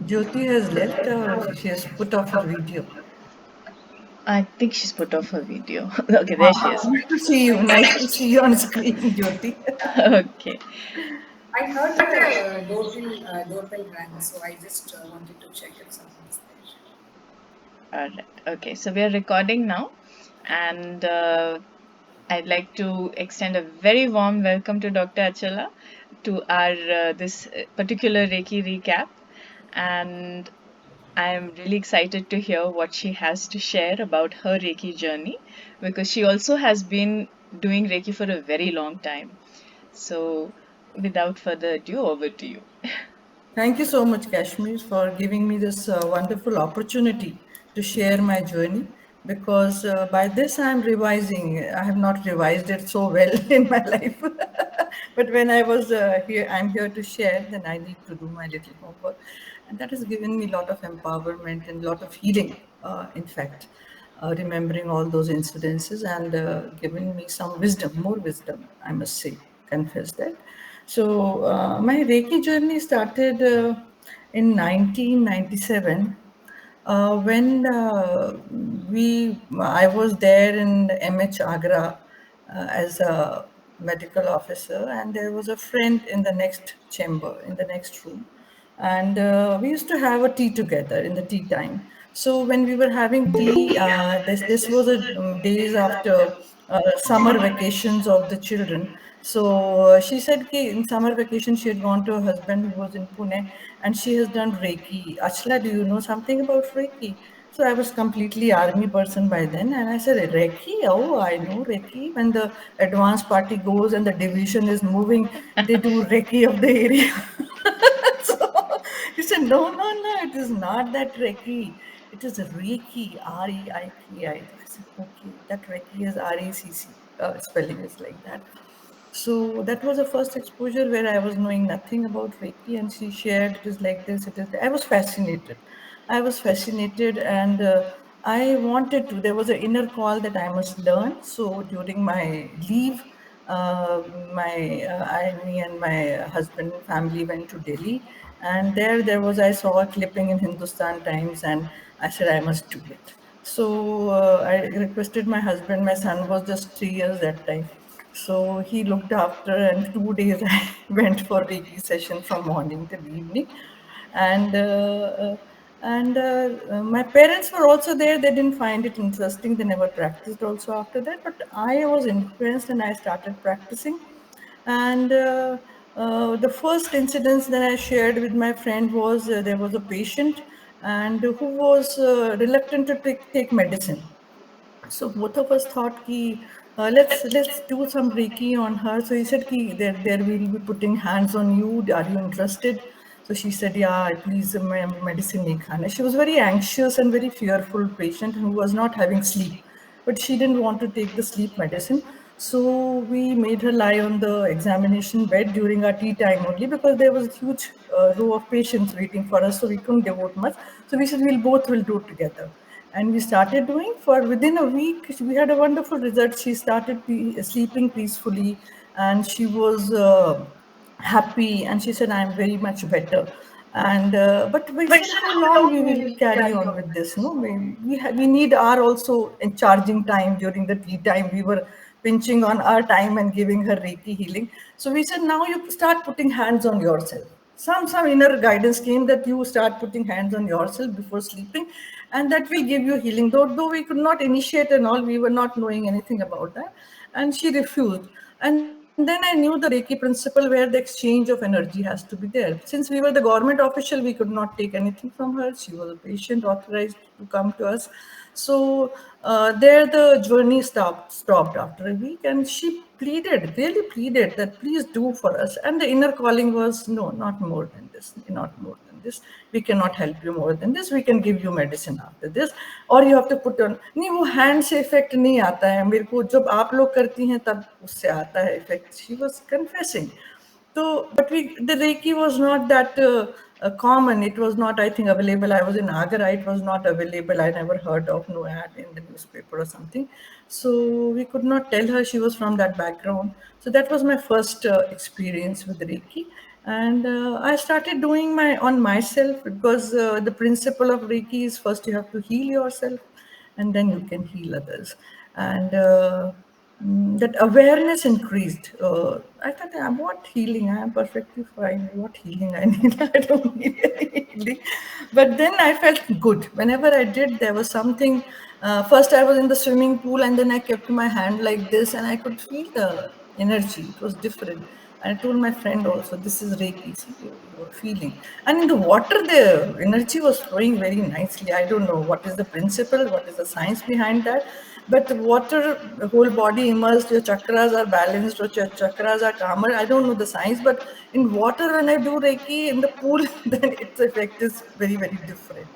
Jyoti has left, or she has put off her video. I think she's put off her video. Okay, there she is. Nice to see you. Nice to see you on screen, Jyoti. Okay. I heard the doorbell rang, so I just wanted to check if someone is there. All right. Okay. So we are recording now, and I'd like to extend a very warm welcome to Dr. Achala to our this particular Reiki recap, and I am really excited to hear what she has to share about her Reiki journey because she also has been doing Reiki for a very long time. So, without further ado, over to you. Thank you so much, Kashmir, for giving me this wonderful opportunity to share my journey. Because by this I'm revising. I have not revised it so well in my life. But when I was here, I'm here to share, then I need to do my little homework. And that has given me a lot of empowerment and a lot of healing, in fact, remembering all those incidences and given me some wisdom, more wisdom, I must say, confess that. So my Reiki journey started in 1997 when I was there in MH Agra as a medical officer, and there was a friend in the next chamber, in the next room, and we used to have a tea together in the tea time. So when we were having tea, this was a days after summer vacations of the children. So she said कि in summer vacation she had gone to her husband who was in Pune, and she has done Reiki. Achla, do you know something about Reiki? So I was completely army person by then, and I said, Reiki? Oh, I know Reiki. When the advance party goes and the division is moving, they do Reiki of the area. So he said, no, it is not that Reiki. It is Reiki, Reiki. I said, okay, that Reiki is RECC. Spelling is like that. So that was the first exposure where I was knowing nothing about Reiki, and she shared it is like this, it is. I was fascinated. I was fascinated, and I wanted to. There was an inner call that I must learn. So during my leave, uh, me and my husband and family went to Delhi, and there was I saw a clipping in Hindustan Times, and I said I must do it. So I requested my husband. My son was just 3 years that time. So he looked after, and 2 days I went for Reiki session from morning till evening, and my parents were also there. They didn't find it interesting. They never practiced also after that. But I was influenced, and I started practicing. And the first incident that I shared with my friend was there was a patient and who was reluctant to take medicine. So both of us thought ki let's do some Reiki on her. So he said ki there will be putting hands on you. Are you interested? So she said, yeah, please, medicine nahi khana. She was very anxious and very fearful patient who was not having sleep, but she didn't want to take the sleep medicine. So we made her lie on the examination bed during our tea time only because there was a huge row of patients waiting for us, so we couldn't devote much. So we said we'll both will do it together, and we started doing. For within a week we had a wonderful result. She started sleeping peacefully, and she was happy, and she said, I am very much better. And but we said, how long we will carry on with this? No, we need our also in charging time. During the tea time we were pinching on our time and giving her Reiki healing. So we said, now you start putting hands on yourself. Some inner guidance came that you start putting hands on yourself before sleeping, and that will give you healing. Though we could not initiate and all, we were not knowing anything about that, and she refused. And then I knew the Reiki principle where the exchange of energy has to be there. Since we were the government official, we could not take anything from her. She was a patient authorized to come to us. So there the journey stopped after a week, and she pleaded, really pleaded that please do for us. And the inner calling was, no, not more than this, not more than this. We cannot help you more than this. We can give you medicine after this, or you have to put on. नहीं, वो hand से effect नहीं आता है मेरे को. जब आप लोग करती हैं तब उससे आता है effect. She was confessing. So, but the Reiki was not that common. It was not, I think, available. I was in Agra. It was not available. I never heard of no ad in the newspaper or something. So we could not tell her she was from that background. So that was my first experience with Reiki. And I started doing my on myself, because the principle of Reiki is first you have to heal yourself, and then you can heal others. And that awareness increased. I thought, what healing? I am perfectly fine. What healing I need? I don't need any healing. But then I felt good. Whenever I did, there was something. First, I was in the swimming pool, and then I kept my hand like this, and I could feel the energy. It was different. I told my friend also, this is Reiki. See, you're feeling. And in the water, the energy was flowing very nicely. I don't know what is the principle, what is the science behind that. But the water, the whole body immersed, your chakras are balanced, or your chakras are calmer. I don't know the science, but in water, when I do Reiki in the pool, then its effect is very, very different.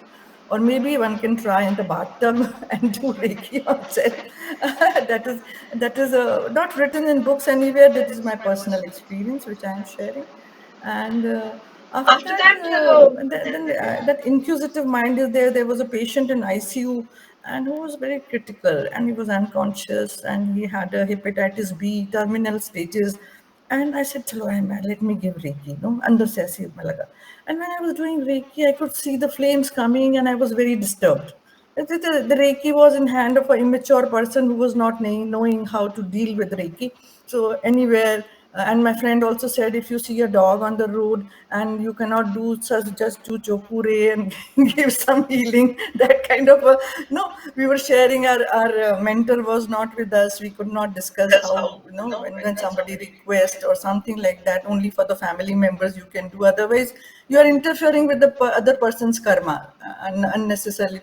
Or maybe one can try in the bathtub and do Reiki on self. That is not written in books anywhere. That is my personal experience, which I am sharing. And after After that, that, that inquisitive mind is there. There was a patient in ICU, and who was very critical, and he was unconscious, and he had a hepatitis B terminal stages. And I said, "Chalo, let me give Reiki." No, अंदर से ऐसे में लगा. And when I was doing Reiki, I could see the flames coming, and I was very disturbed. The Reiki was in hand of an immature person who was not knowing how to deal with Reiki. So anywhere, and my friend also said, if you see a dog on the road and you cannot do such, just do chokure and give some healing, that kind of a, no, we were sharing, our mentor was not with us. We could not discuss that's how, how, when somebody requests or something like that, only for the family members you can do. Otherwise, you are interfering with the other person's karma, unnecessarily.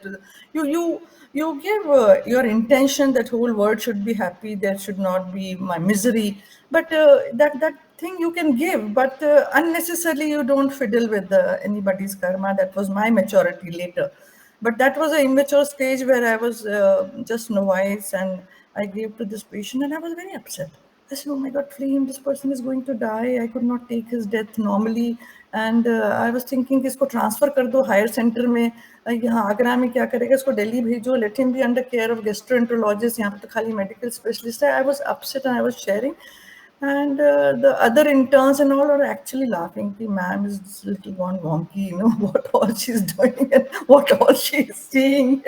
You give your intention that whole world should be happy, there should not be my misery, but that thing you can give, but unnecessarily you don't fiddle with anybody's karma. That was my maturity later. But that was an immature stage where I was just novice, and I gave to this patient, and I was very upset. I said, "Oh my God, flame! This person is going to die. I could not take his death normally." And I was thinking, इसको transfer कर दो higher center में. यहाँ आगरा में क्या करेगा? इसको दिल्ली भेजो. Let him be under care of gastroenterologist. यहाँ पे तो खाली medical specialist है. I was upset, and I was sharing. And the other interns and all are actually laughing. The ma'am is just little gone wonky, what all she's doing and what all she's seeing.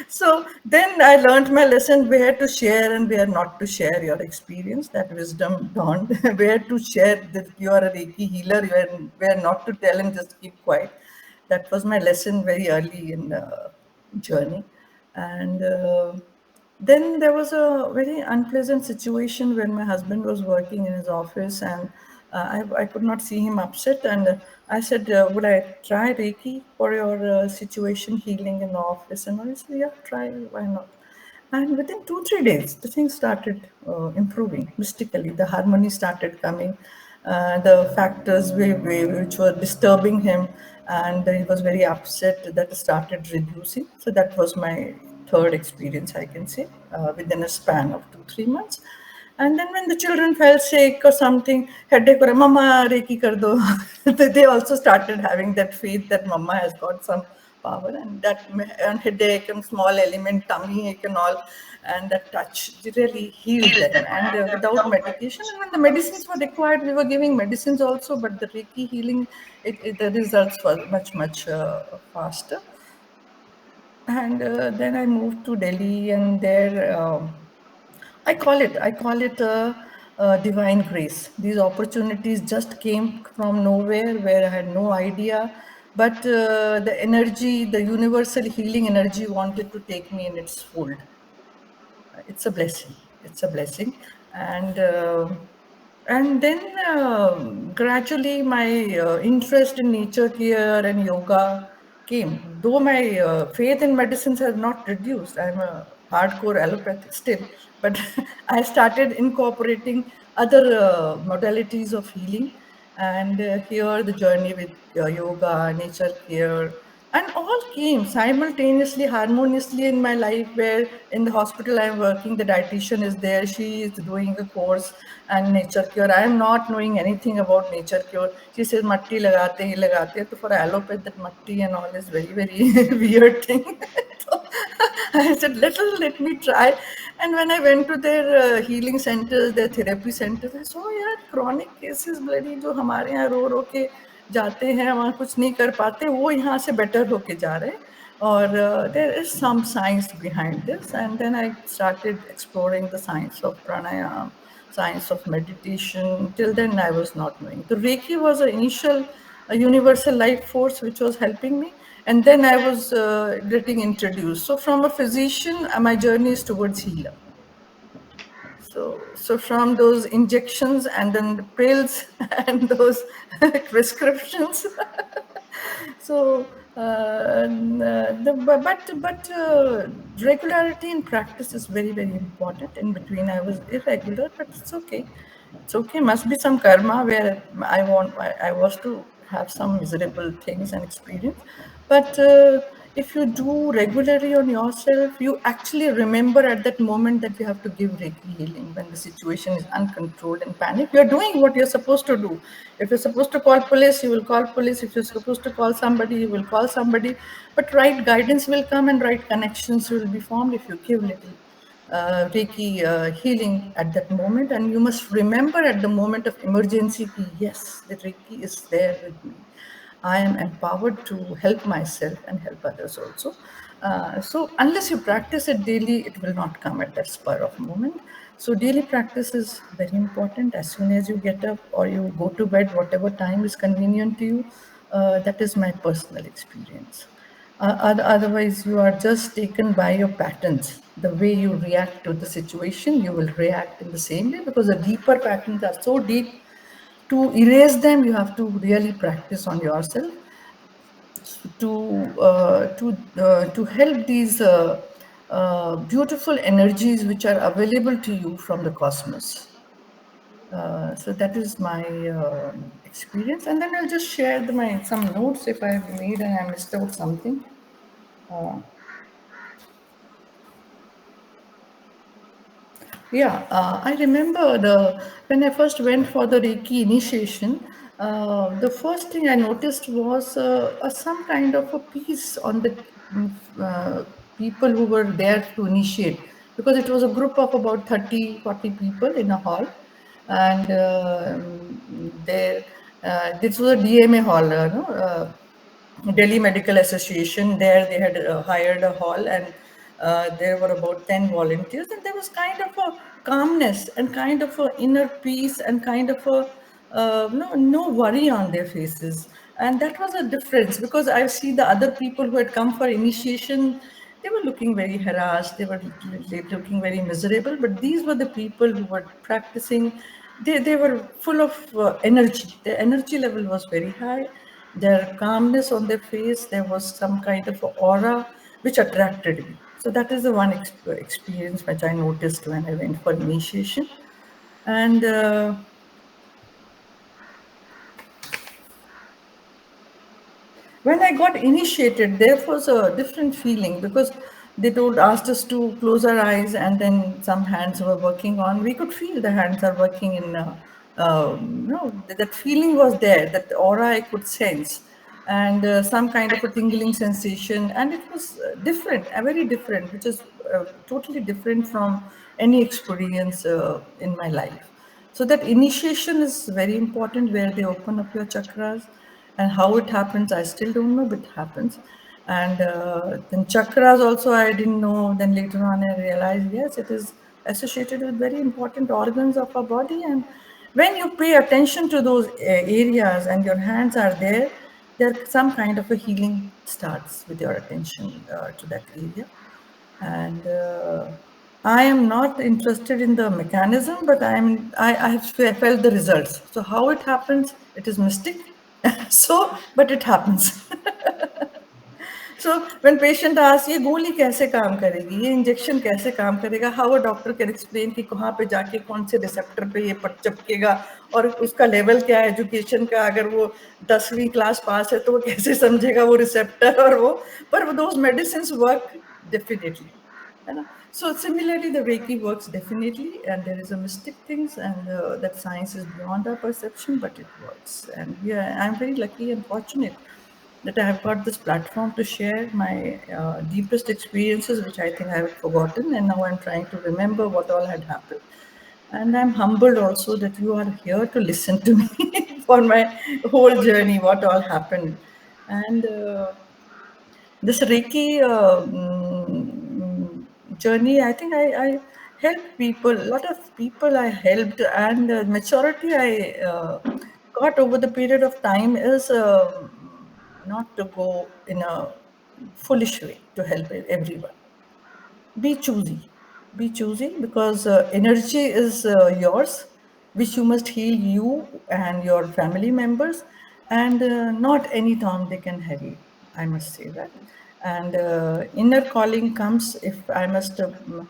So then I learned my lesson, where to share and where not to share your experience. That wisdom dawned. Where to share that you are a Reiki healer, where not to tell and just keep quiet. That was my lesson very early in the journey. And then there was a very unpleasant situation when my husband was working in his office, and I could not see him upset. And I said, "Would I try Reiki for your situation healing in the office?" And I said, "Yeah, try. Why not?" And within 2, 3 days, the things started improving mystically. The harmony started coming. The factors which were disturbing him, and he was very upset, that started reducing. So that was my third experience, I can say, within a span of 2, 3 months. And then when the children fell sick or something, headache or mama Reiki kar do, they also started having that faith that mama has got some power, and and headache and small element, tummy ache and all, and that touch really healed heal them, them and and without without medication. medication And when the and the medicines were medicines. required, we were giving medicines also, but the Reiki healing, the results were much, much faster. And then I moved to Delhi, and there I call it a divine grace. These opportunities just came from nowhere, where I had no idea, but the energy, the universal healing energy, wanted to take me in its fold. It's a blessing. It's a blessing. And uh, and then gradually my interest in nature care and yoga came. Though my faith in medicines has not reduced, I'm a hardcore allopathic still, but I started incorporating other modalities of healing. And here the journey with yoga, nature care, and all came simultaneously, harmoniously in my life. Where in the hospital I'm working, the dietitian is there, she is doing a course and nature cure. I am not knowing anything about nature cure. She says matti lagate hi lagate. So for allopath, that matti and all is very, very weird thing. So I said, let me try. And when I went to their healing centers, their therapy centers, I saw, यार chronic cases bloody जो हमारे यहाँ रो के जाते हैं, वहाँ कुछ नहीं कर पाते, वो यहाँ से better होके जा रहे हैं. Or there is some science behind this. And then I started exploring the science of pranayama, science of meditation. Till then, I was not knowing. The Reiki was an initial a universal life force which was helping me, and then I was getting introduced. So from a physician, my journey is towards healer. So from those injections and then the pills and those prescriptions. So regularity in practice is very, very important. In between I was irregular, but it's okay. It's okay. Must be some karma where I was to have some miserable things and experience. But if you do regularly on yourself, you actually remember at that moment that you have to give Reiki healing when the situation is uncontrolled and panic. You're doing what you're supposed to do. If you're supposed to call police, you will call police. If you're supposed to call somebody, you will call somebody. But right guidance will come and right connections will be formed if you give little Reiki healing at that moment. And you must remember at the moment of emergency, yes, the Reiki is there with me. I am empowered to help myself and help others also. So unless you practice it daily, it will not come at that spur of moment. So daily practice is very important. As soon as you get up or you go to bed, whatever time is convenient to you, that is my personal experience. Otherwise, you are just taken by your patterns. The way you react to the situation, you will react in the same way because the deeper patterns are so deep. To erase them, you have to really practice on yourself to help these beautiful energies which are available to you from the cosmos. So that is my experience, and then I'll just share my some notes if I've made and I missed out something. Uh, Yeah, I remember when I first went for the Reiki initiation. The first thing I noticed was some kind of a peace on the people who were there to initiate, because it was a group of about 30, 40 people in a hall, and there this was a DMA hall, no. Delhi Medical Association. There they had hired a hall, and there were about 10 volunteers, and there was kind of a calmness and kind of a inner peace and kind of a no worry on their faces. And that was a difference, because I see the other people who had come for initiation, they were looking very harassed, they were looking very miserable, but these were the people who were practicing. They were full of energy. Their energy level was very high, their calmness on their face, there was some kind of aura which attracted me. So that is the one experience which I noticed when I went for initiation. And when I got initiated, there was a different feeling, because they asked us to close our eyes, and then some hands were working on. We could feel the hands are working in. That feeling was there. That aura I could sense, and some kind of a tingling sensation, and it was different, very different, which is totally different from any experience in my life. So that initiation is very important, where they open up your chakras, and how it happens, I still don't know, but it happens. And then chakras also, I didn't know. Then later on, I realized, yes, it is associated with very important organs of our body. And when you pay attention to those areas and your hands are there some kind of a healing starts with your attention to that area. And I am not interested in the mechanism, but I have felt the results. So how it happens, it is mystic. So, but it happens. So when patient asks, ये गोली कैसे काम करेगी, ये injection कैसे काम करेगा, how a doctor can explain कि कहाँ पे जाके कौन से रिसेप्टर पे ये पट चपकेगा, और उसका लेवल क्या है एजुकेशन का, अगर वो 10वीं क्लास पास है तो वो कैसे समझेगा वो रिसेप्टर और वो, पर those medicines work definitely. है ना? So similarly, the Reiki works definitely, and there is a mystic things, and that science is beyond our perception, but it works. And yeah, I'm very lucky and fortunate that I have got this platform to share my deepest experiences, which I think I had forgotten, and now I'm trying to remember what all had happened. And I'm humbled also that you are here to listen to me for my whole journey, what all happened. And this Reiki journey, I think I helped people, a lot of people I helped, and maturity I got over the period of time is not to go in a foolish way to help everyone. Be choosy. Be choosy, because energy is yours, which you must heal you and your family members, and not any Tom, Dick, and Harry. I must say that. And inner calling comes, if I must come.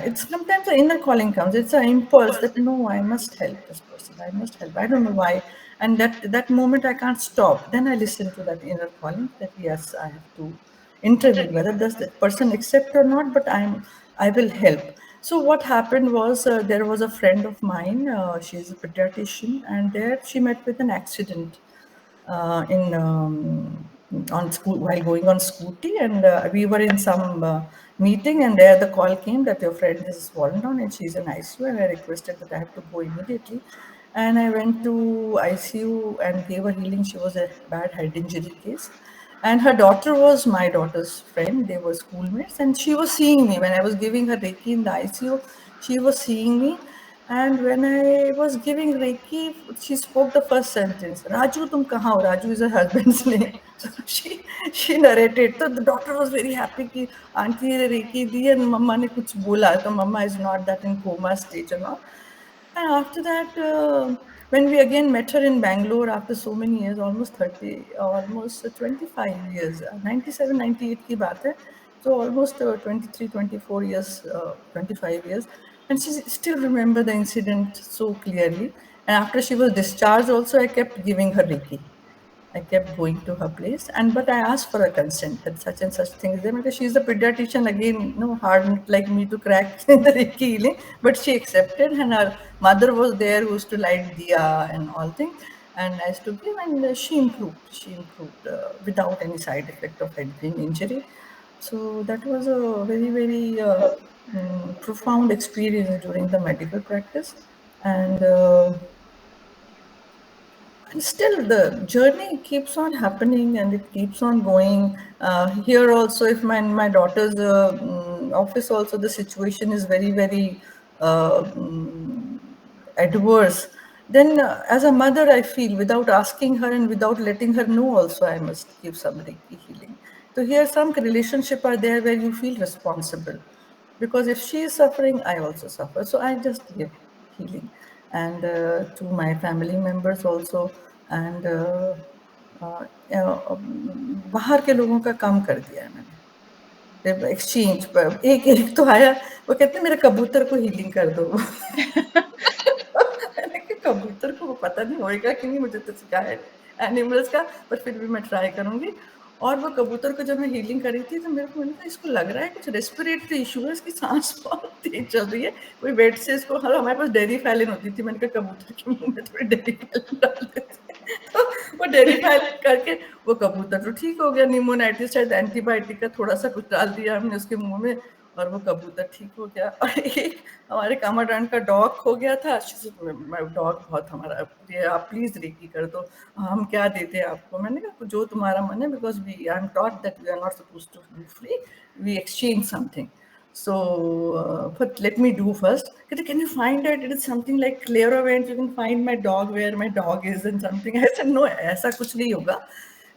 It's sometimes the inner calling comes. It's an impulse that no, I must help this person. I must help. I don't know why, and that moment I can't stop. Then I listen to that inner calling that yes, I have to intervene, whether does that person accept or not, but I will help. So what happened was, there was a friend of mine, she's a pediatrician, and there she met with an accident in on school, while going on scooty, and we were in some meeting, and there the call came that your friend is fallen down and she's in ICU, and I requested that I have to go immediately. And I went to ICU and gave her healing. She was a bad head injury case, and her daughter was my daughter's friend. They were schoolmates, and she was seeing me when I was giving her Reiki in the ICU. She was seeing me, and when I was giving Reiki, she spoke the first sentence, "Raju, tum kahan ho?" Raju is her husband's name. So she narrated. So the doctor was very happy कि auntie ने Reiki the and mama ने कुछ बोला. So mama is not that in coma stage and all. And after that, when we again met her in Bangalore after so many years, almost 30, almost 25 years, 97, 98 की बात है. So almost 23, 24 years, 25 years. And she still remember the incident so clearly. And after she was discharged also, I kept giving her Reiki. I kept going to her place, and but I asked for a consent that such and such things there, because she's a pediatrician again, no hard nut like me to crack in the Reiki healing, but she accepted, and her mother was there who used to light diya and all things, and I used to give, and she improved. She improved without any side effect of head injury. So that was a very very profound experience during the medical practice, and. And still the journey keeps on happening and it keeps on going. Here also, if my daughter's office also, the situation is very very adverse, then as a mother I feel, without asking her and without letting her know also, I must give some Reiki healing. So here some relationship are there where you feel responsible, because if she is suffering, I also suffer, so I just give healing, and to my family members also, and बाहर के लोगों का काम कर दिया है मैंने, exchange पर एक एक तो आया, वो कहते हैं मेरे कबूतर को हीलिंग कर दो। मैंने कहा कबूतर को पता नहीं होएगा कि नहीं, मुझे तो सिखा है एनिमल्स का, पर फिर भी मैं ट्राई करूंगी। और वो कबूतर को जब मैं हीलिंग करी थी तो मेरे को, मैंने कहा इसको लग रहा है कुछ रेस्पिरेटरी इशू है, इसकी सांस बहुत तेज चल रही है, कोई बेड से इसको, हाँ हमारे पास डेरी फैलिन होती थी, मैंने कहा कबूतर के मुंह में थोड़ी डेरी फैलिन डाल देते हैं। तो वो डेरी फैलिन करके वो कबूतर तो ठीक हो गया, निमोनाइटिस शायद एंटीबायोटिक का थोड़ा सा कुछ डाल दिया हमने उसके मुंह में, और वो कबूतर ठीक हो गया। और एक हमारे कामाडान का डॉग हो गया था, डॉग बहुत हमारा प्रिय, आप प्लीज रेकी कर दो, हम क्या देते हैं आपको, मैंने कहा जो तुम्हारा मन है, because we I am taught that we are not suppose to be free, we exchange something, so but let me do first. Can you find it? It is something like clairvoyant, you can find my dog where my dog is and something. I said no, ऐसा कुछ नहीं होगा,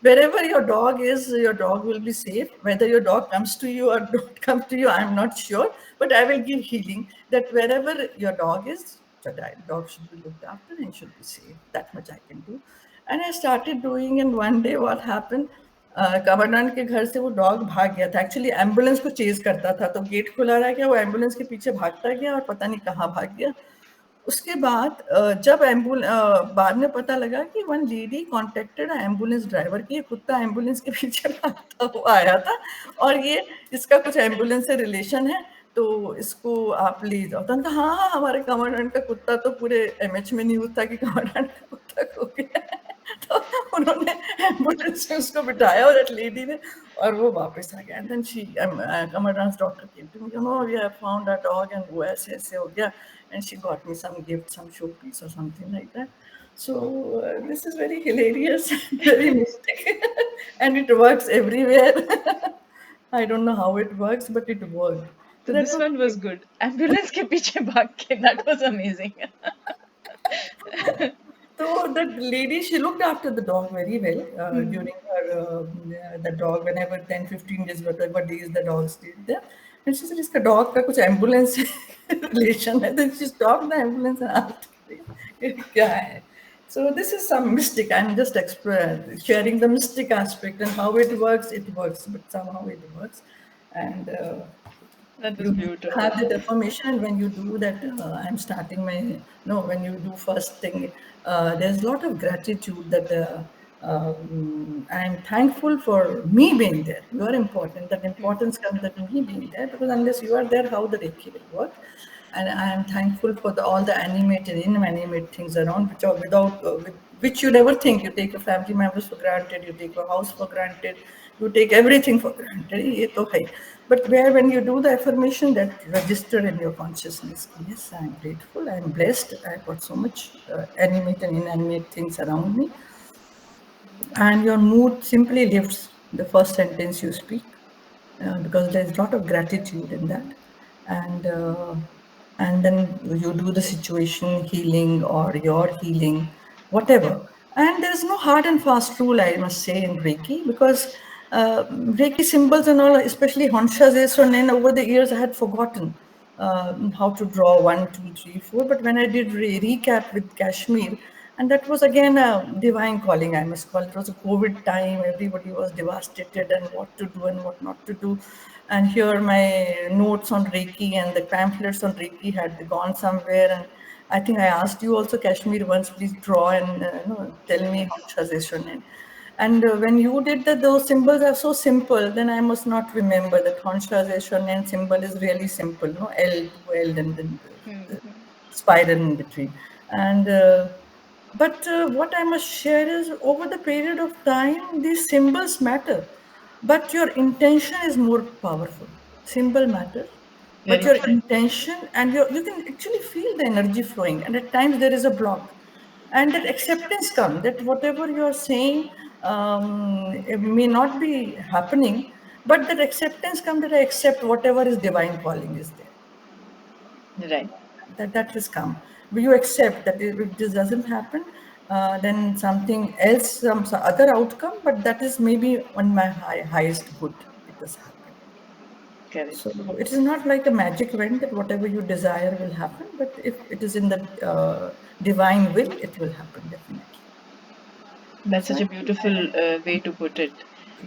wherever your dog is, your dog will be safe. Whether your dog comes to you or don't come to you, I'm not sure, but I will give healing that wherever your dog is, the dog should be looked after and should be safe. That much I can do. And I started doing, and one day what happened, कमरनाथ के घर से वो dog भाग गया था, actually ambulance को chase करता था, तो गेट खुला रह गया, वो एम्बुलेंस के पीछे भागता गया और पता नहीं कहाँ भाग गया। उसके बाद जब बाद में पता लगा कि one lady contacted ambulance driver की, ये कुत्ता एम्बुलेंस के पीछे भागता हुआ आया था, और ये इसका कुछ एम्बुलेंस से रिलेशन है, तो इसको आप ले जाओ। तो उन्होंने कहा हाँ हाँ, हमारे कमांडेंट का कुत्ता तो पूरे एमएच में न्यूज था कि कमांडेंट का कुत्ता खो गया है। तो उन्होंने एम्बुलेंस में उसको बिठाया और that लेडी ने, और वो वापस आ गया. And then she Amarnath's doctor came to me, we have found a dog and वो ऐसे ऐसे हो गया, and she got me some gift, some showpiece or something like that. So this is very hilarious and very mystic, and it works everywhere. I don't know how it works, but it worked. So So that this was one was good. Ambulance ke piche bhag ke. That was amazing. so the lady, she looked after the dog very well Hmm. during her, the dog, whenever 10, 15 days, whatever days the dog stayed there. And she said, इसका dog का कुछ ambulance relation है. Then she stopped the ambulance and asked, "ये क्या है?" So this is some mystic. I'm just sharing the mystic aspect and how it works. It works, but somehow it works. And That was you need to have beautiful. that affirmation. And when you do that, I'm starting my, no, when you do first thing, there's a lot of gratitude that I'm thankful for me being there. You are important. That Hmm. importance comes that me being there, because unless you are there, how the Reiki will work. And I am thankful for all the animated, inanimate things around, which are which you never think. You take your family members for granted, you take your house for granted, you take everything for granted. ये तो है. But where when you do the affirmation, that register in your consciousness, yes, I'm grateful, I'm blessed, I've got so much animate and inanimate things around me, and your mood simply lifts the first sentence you speak, because there's a lot of gratitude in that. And uh, and then you do the situation healing or your healing, whatever. And there's no hard and fast rule, I must say, in Reiki, because Reiki symbols and all, especially Honsha Zesonen, over the years I had forgotten how to draw 1, 2, 3, 4. But when I did recap with Kashmir, and that was again a divine calling, I must call it. It was a COVID time, everybody was devastated and what to do and what not to do. And here my notes on Reiki and the pamphlets on Reiki had gone somewhere. And I think I asked you also, Kashmir, once, please draw and tell me how transition. And when you did that, those symbols are so simple, then I must not remember that constellation and symbol is really simple, no L to L and then the Hmm. spiral in between. And but what I must share is, over the period of time, these symbols matter, but your intention is more powerful. Symbol matters, but Very your true. intention and you can actually feel the energy flowing. And at times there is a block, and that acceptance comes that whatever you are saying, it may not be happening, but that acceptance comes, that I accept whatever is divine calling is there. Right. That has come. Will you accept that if this doesn't happen, then something else, some other outcome, but that is maybe on my highest good, it has happened. Correct. So it is not like a magic wand that whatever you desire will happen, but if it is in the divine will, it will happen definitely. That's So such a beautiful way to put it.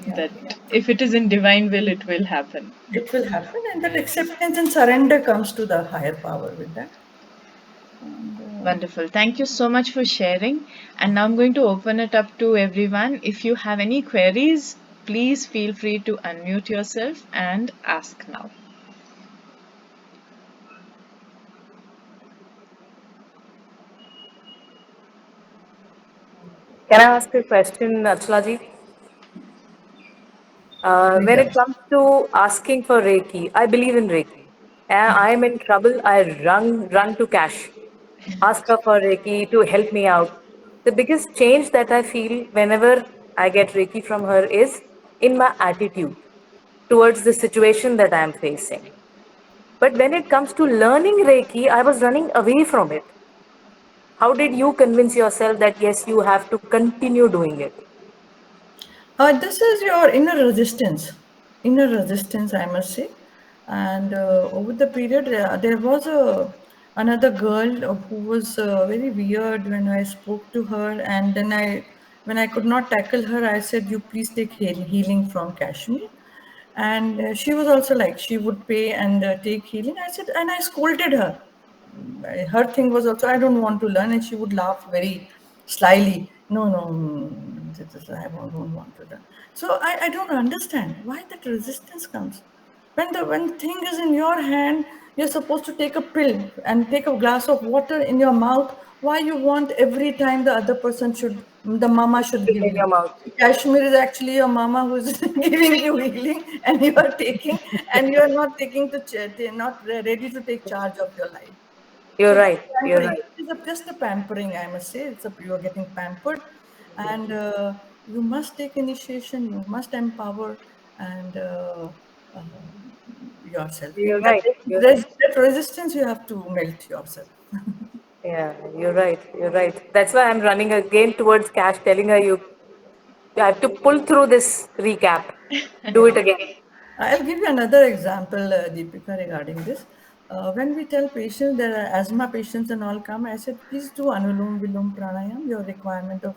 yeah, That yeah, if it is in divine will, it will happen. it will happen, and that acceptance and surrender comes to the higher power with that. And Wonderful. Thank you so much for sharing. And now I'm going to open it up to everyone. If you have any queries, please feel free to unmute yourself and ask now. Can I ask a question, Achla ji? please When it ask. comes to asking for Reiki, I believe in Reiki. I am in trouble, I run to Cash, ask her for Reiki to help me out. The biggest change that I feel whenever I get Reiki from her is in my attitude towards the situation that I am facing. But when it comes to learning Reiki, I was running away from it. How did you convince yourself that yes, you have to continue doing it? This is your inner resistance, I must say. And over the period, there was another girl who was very weird when I spoke to her, and then when I could not tackle her, I said, "You please take healing from Kashmir." And she was also like, she would pay and take healing. I said, and I scolded her. Her thing was also, I don't want to learn, and she would laugh very slyly. No, no, I don't want to learn. So I don't understand why that resistance comes. When thing is in your hand, you're supposed to take a pill and take a glass of water in your mouth. Why you want every time the other person should, the mama should give In you? your mouth. Kashmir is actually your mama who's giving you healing, and you are taking, and you are not taking to not ready to take charge of your life. You're So that's right. You're pampering. right. It is just a pampering, I must say. You are getting pampered, and you must take initiation. You must empower and uh, yourself. You're right. You're right. That resistance you have to melt yourself. Yeah, you're right. You're right. That's why I'm running again towards Cash, telling her you have to pull through this recap. Do Yeah. it again. I'll give you another example, Deepika, regarding this. When we tell patients, there are asthma patients and all come, I said, please do Anulom Vilom Pranayam. Your requirement of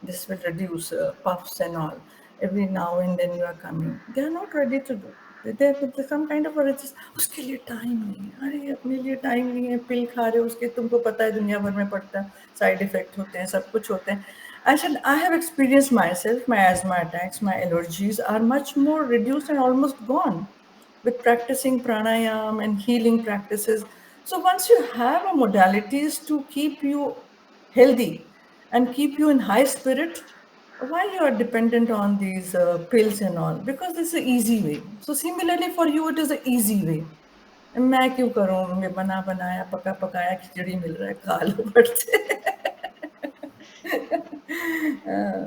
this will reduce puffs and all. Every now and then you are coming. They are not ready to do. There's some kind of a resist. उसके लिए time नहीं है, अरे अपने लिए time नहीं है, पिल खा रहे हो उसके, तुमको पता है दुनिया भर में पड़ता है, साइड इफेक्ट होते हैं, सब कुछ होते हैं. I said, I have experienced myself, my asthma attacks, my allergies are much more reduced and almost gone with practicing pranayam and healing practices. So once you have a modalities to keep you healthy and keep you in high spirit, why you are dependent on these pills and all? Because it's an easy way. So similarly for you, it is an easy way. मैं क्यों करूँ, मैं बना बनाया पका पकाया खिचड़ी मिल रहा है, खा लो फट से.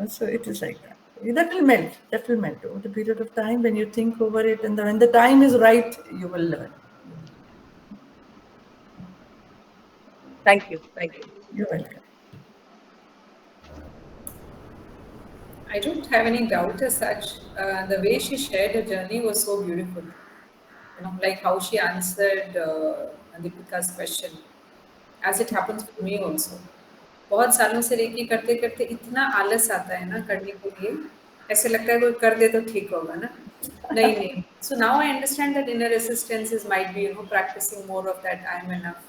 So it is like that. That will melt. That will melt over the period of time when you think over it, and when the time is right, you will learn. Thank you. Thank you. You're welcome. I don't have any doubt as such. The way she shared her journey was so beautiful. You know, like how she answered Deepika's question, as it happens with me also. बहुत सालों से recce करते करते इतना आलस आता है ना करने के लिए, ऐसे लगता है कोई कर दे तो ठीक होगा ना. नहीं नहीं. So now I understand that inner resistance is might be, you know, practicing more of that I am enough,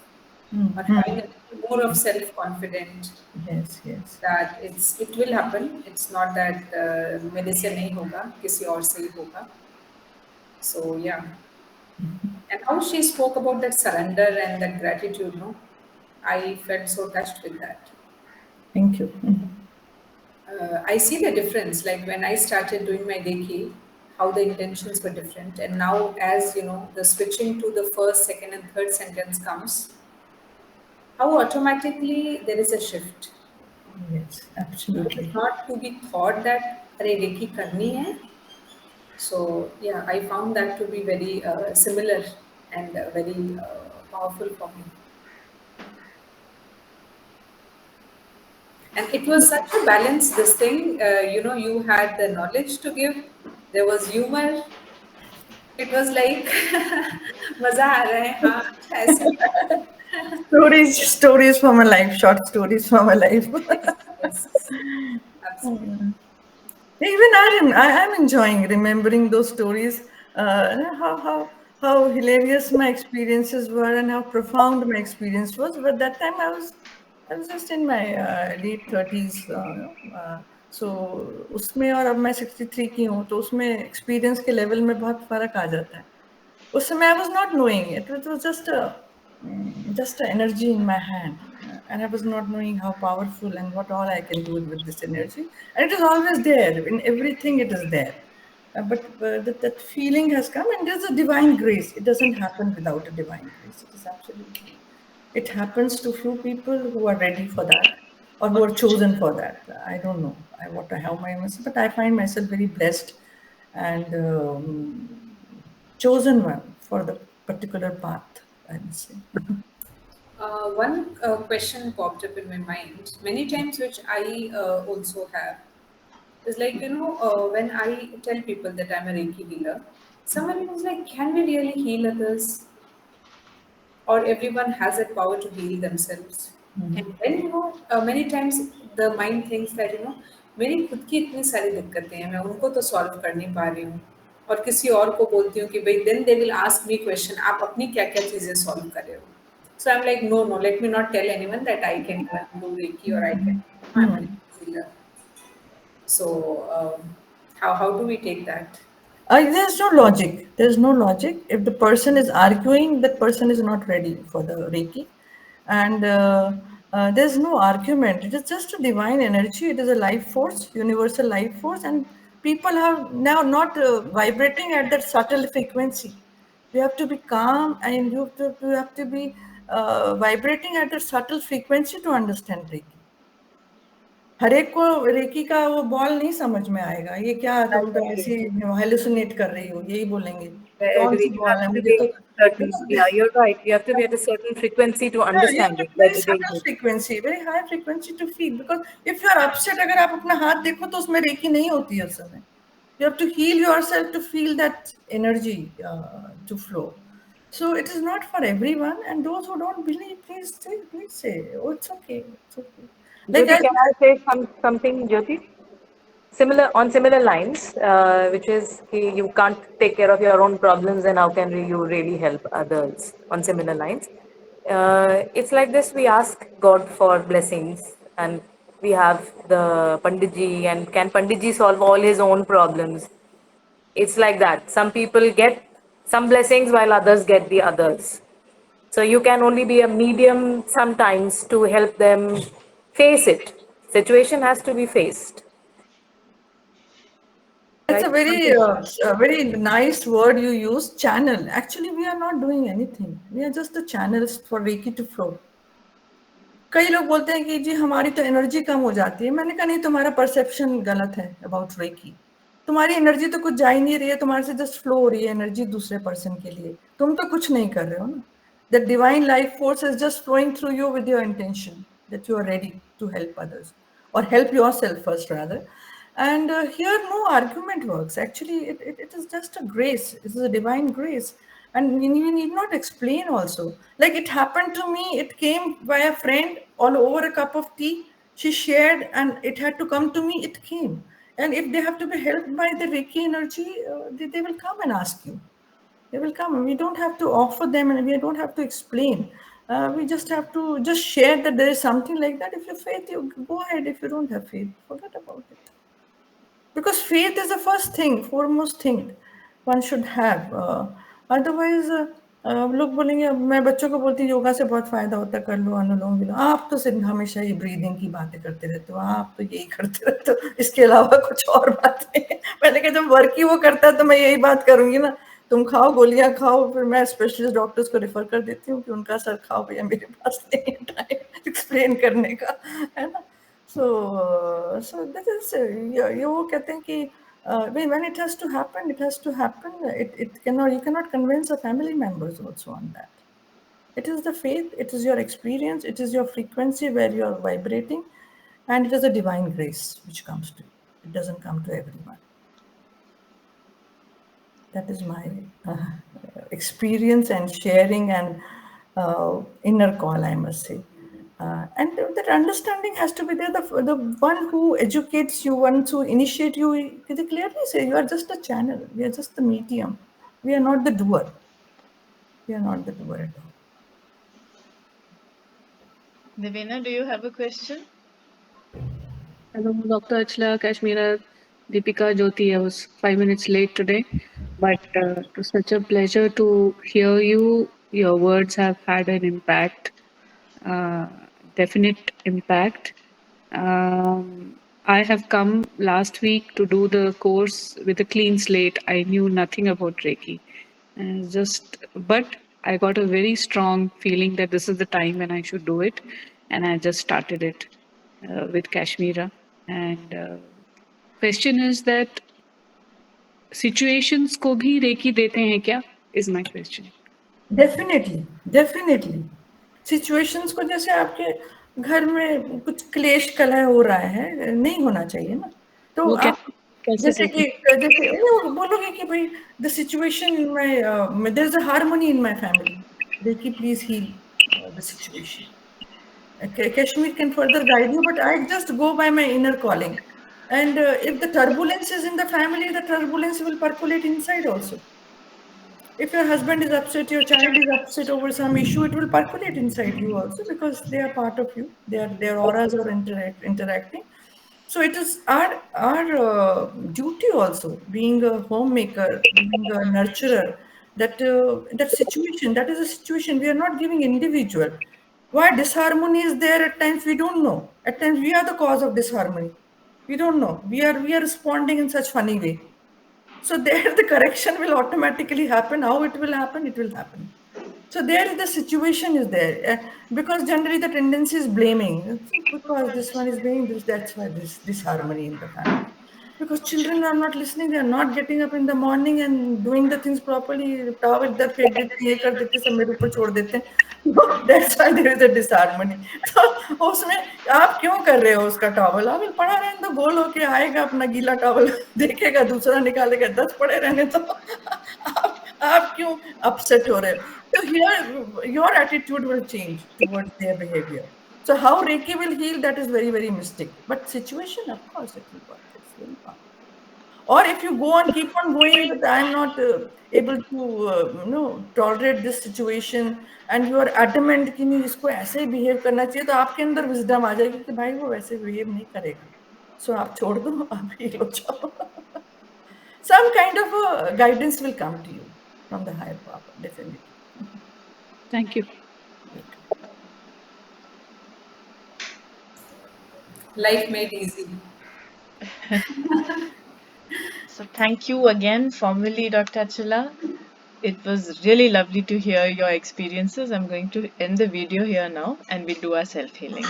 or having a little more of self confidence Yes, yes. that it will happen. It's not that मेरे से नहीं होगा, किसी और से ही होगा. So yeah, and how she spoke about that surrender and that gratitude, no, I felt so touched with that. Thank you. I see the difference. Like when I started doing my Reiki, how the intentions were different, and now as you know, the switching to the first, second, and third sentence comes, how automatically there is a shift. Yes, It's absolutely. not to be thought that अरे Reiki करनी है. So yeah, I found that to be very similar and very powerful for me. And it was such a balance. This thing, you know, you had the knowledge to give. There was humor. It was like मजा आ रहा है हाँ अच्छा ऐसे. Stories from a life, short stories from a life. Yes, yes, absolutely. Even I'm enjoying remembering those stories. How hilarious my experiences were and how profound my experience was. But that time I was just in my late 30s. So उसमें और अब मैं 63 की हूँ, तो उसमें experience के level में बहुत फर्क आ जाता है. उस समय I was not knowing it. It was just an energy in my hand, and I was not knowing how powerful and what all I can do with this energy. And it is always there in everything. It is there, but that feeling has come, and there's a divine grace. It doesn't happen without a divine grace. It is absolutely. It happens to few people who are ready for that or who are chosen for that. I don't know what how my myself, but I find myself very blessed and chosen one for the particular path, I must say. One question popped up in my mind many times, which I also have, is like, you know, when I tell people that I'm a Reiki healer, someone was like, can we really heal others? Or everyone has that power to heal themselves? And then, you know, many times the mind thinks that, you know, मेरी खुद की इतनी सारी दिक्कतें हैं, मैं उनको तो सॉल्व कर नहीं पा रही हूँ, और किसी और को बोलती हूँ कि भाई then they will ask me question, आप अपनी क्या क्या चीज़ें सॉल्व कर रहे हो. So I'm like, no, no, let me not tell anyone that I can do Reiki or I can, you know, I'm a Reiki healer. So how do we take that? There's no logic. There's no logic. If the person is arguing, that person is not ready for the Reiki. And There's no argument. It is just a divine energy. It is a life force, universal life force, and people are now not vibrating at that subtle frequency. You have to be calm, and you have to be vibrating at a subtle frequency to understand Reiki. हर एक को recce का वो ball नहीं समझ में आएगा, ये क्या I तुम तो agree. ऐसे हेलुसिनेट कर रही हो, यही बोलेंगे, I ये कौन agree. See You ball have है, to मुझे तो be certain. because Yeah, you're right. You have to be at a certain frequency to yeah, you understand have it. a That very is very subtle good. frequency, very high frequency to feel. Because if you are upset, अगर आप अपना हाथ देखो तो उसमें recce नहीं होती है उस समय. You have to heal yourself to feel that energy to flow. So it is not for everyone, and those who don't believe, please say, oh, it's okay, it's okay. Like Jyoti, I can I say something, Jyoti? Similar lines, which is you can't take care of your own problems, and how can you really help others? On similar lines, it's like this: we ask God for blessings, and we have the Panditji, and can Panditji solve all his own problems? It's like that. Some people get some blessings while others get the others. So you can only be a medium sometimes to help them face it. Situation has to be faced, That's right? Something a very nice word you use, channel. Actually, we are not doing anything. We are just the channels for Reiki to flow. कई लोग बोलते हैं कि जी हमारी तो energy कम हो जाती है, मैंने कहा नहीं, तुम्हारा परसेप्शन गलत है अबाउट रेकी. तुम्हारी एनर्जी तो कुछ जा ही नहीं रही है, तुम्हारे से जस्ट फ्लो हो रही है एनर्जी दूसरे पर्सन के लिए, तुम तो कुछ नहीं कर रहे हो ना. The divine life force is just flowing through you with your intention that you are ready to help others or help yourself first rather. And here no argument works. Actually it is just a grace, it is a divine grace, and you need not explain also. Like it happened to me, it came by a friend all over a cup of tea, she shared, and it had to come to me, it came. And if they have to be helped by the Reiki energy, they will come and ask you, they will come. We don't have to offer them, and we don't have to explain. We just have to just share that there is something like that. If you have faith, you go ahead. If you don't have faith, forget about it. Because faith is the first thing, foremost thing one should have. Otherwise, लोग बोलेंगे, अब मैं बच्चों को बोलती हूँ योगा से बहुत फायदा होता है, कर लो अनुलोम विलोम, आप तो सिर्फ हमेशा ये ब्रीदिंग की बातें करते रहते हो, आप तो यही करते रहते हो, इसके अलावा कुछ और बात नहीं है. मैंने कहा जब वर्क ही वो करता है तो मैं यही बात करूंगी ना. तुम खाओ गोलियां खाओ, फिर मैं स्पेशलिस्ट डॉक्टर्स को रेफर कर देती हूँ कि उनका सर खाओ भैया, मेरे पास नहीं है टाइम एक्सप्लेन करने का, है ना. So that is ये वो कहते हैं कि when it has to happen, it has to happen. It cannot, you cannot convince the family members also on that. It is the faith, it is your experience, it is your frequency where you are vibrating, and it is a divine grace which comes to you. It doesn't come to everyone. That is my experience and sharing and inner call, I must say. And that understanding has to be there. The one who educates you, one who initiates you, they clearly say you are just a channel. We are just the medium. We are not the doer. We are not the doer at all. Devina, do you have a question? Hello, Dr. Achla, Kashmira, Deepika, Jyoti. I was 5 minutes late today, but it was such a pleasure to hear you. Your words have had an impact, uh, definite impact. I have come last week to do the course with a clean slate. I knew nothing about Reiki, and but I got a very strong feeling that this is the time when I should do it, and I just started it with Kashmira. And question is that situations को भी recce देते हैं क्या? Is my question. Definitely definitely. Situations को, जैसे आपके घर में कुछ क्लेश कलह हो रहा है, नहीं होना चाहिए ना. तो वो आप कैसे जैसे ठीक कि जैसे वो बोलोगे कि भाई the situation in my, there is a harmony in my family, देखिए please heal the situation. Kashmir can further guide you, but I just go by my inner calling. And if the turbulence is in the family, the turbulence will percolate inside also. If your husband is upset, your child is upset over some issue, it will percolate inside you also, because they are part of you. Their auras are interacting. So it is our duty also, being a homemaker, being a nurturer. That situation, that is a situation. We are not giving individual. Why disharmony is there at times we don't know. At times we are the cause of disharmony. We don't know. We are responding in such funny way. So there the correction will automatically happen. How it will happen? It will happen. So there the situation is there. Because generally the tendency is blaming. So because this one is doing this, that's why this disharmony in the family. Because children are not listening, they are not getting up in the morning and doing the things properly. Towel इधर फेंक देते हैं, ये कर देते हैं, सब मेरे ऊपर छोड़ देते हैं. So that's why there is a disharmony. तो उसमें आप क्यों कर रहे हो उसका टॉवल? आप पड़ा रहने दो, गोल होके आएगा अपना गीला टॉवल देखेगा, दूसरा निकालेगा, 10 पड़े रहने दो. आप क्यों upset हो रहे हो? So here your attitude will change towards their behavior. So how Reiki will heal, that is very, very mystic. But situation, of course, it will work. It's very powerful. Or if you go on, keep on going, that I am not able to, tolerate this situation, and you are adamant कि नहीं इसको ऐसे ही behave करना चाहिए, तो आपके अंदर wisdom आ जाएगी कि भाई वो वैसे behave नहीं करेगा. So आप छोड़ दो, आप heal हो जाओ. Some kind of guidance will come to you from the higher power, definitely. Thank you. Life made easy. So thank you again, formally, Dr. Achula. It was really lovely to hear your experiences. I'm going to end the video here now and we do our self healing.